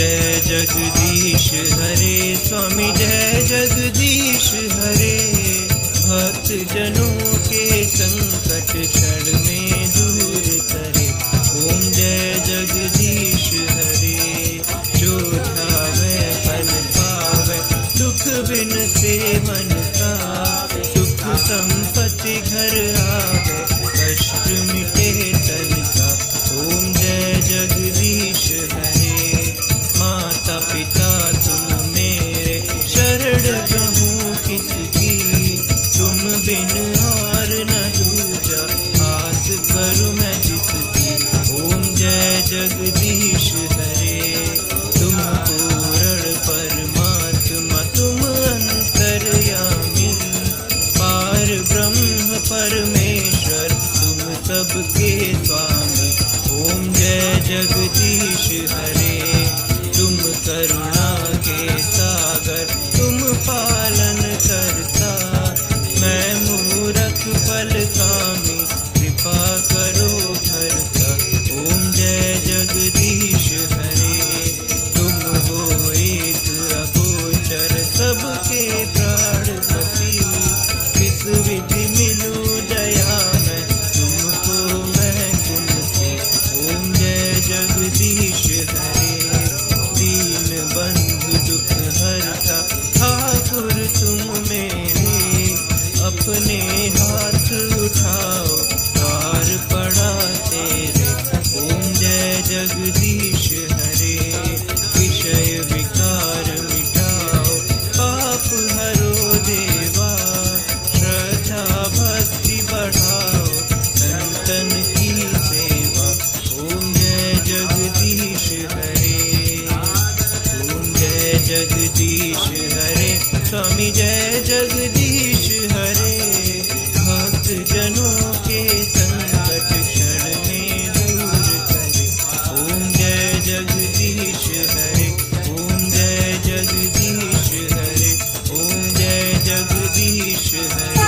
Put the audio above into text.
जय जगदीश हरे स्वामी जय जगदीश हरे। भक्त जनों के संकट क्षण में दूर करे। ओम जय जगदीश हरे। जो ध्यावे फल पावे दुख बिन से मन का। सुख संपत्ति घर आवे कष्ट मिटे तन का। ओम जय जगदीश हरे। माता पिता तुम मेरे शरण कहूँ किसकी। तुम बिन और न दूजा आस करूँ मैं जिसकी। ओम जय जगदीश हरे। तुम पूर्ण परमात्मा तुम अंतर्यामी। पार ब्रह्म परमेश्वर तुम सबके स्वामी। ओम जय जगदीश हरे। तुम करुणा के सागर तुम पालन करता। मैं मूरख फल कामी कृपा करो भरता। ओम जय जगदीश हरे। तुम हो एक अगोचर सबके प्राणपति। किस विधि मिलूं दया मैं तुमको मैं गुण से। ओम जय जगदीश हरे। दीन बंधु दुख हरता ठाकुर तुम मेरे। अपने हाथ उठाओ द्वार पड़ा तेरे। ओम जय जगदीश हरे। विषय विकार मिटाओ पाप हरो देवा। श्रद्धा भक्ति बढ़ाओ संतन की सेवा। ओम जय जगदीश हरे। ओम जय जगदीश हरे स्वामी जय जगदीश हरे। भक्त जनों के संकट क्षण में दूर करे। ओम जय जगदीश हरे। ओम जय जगदीश हरे। ओम जय जगदीश हरे।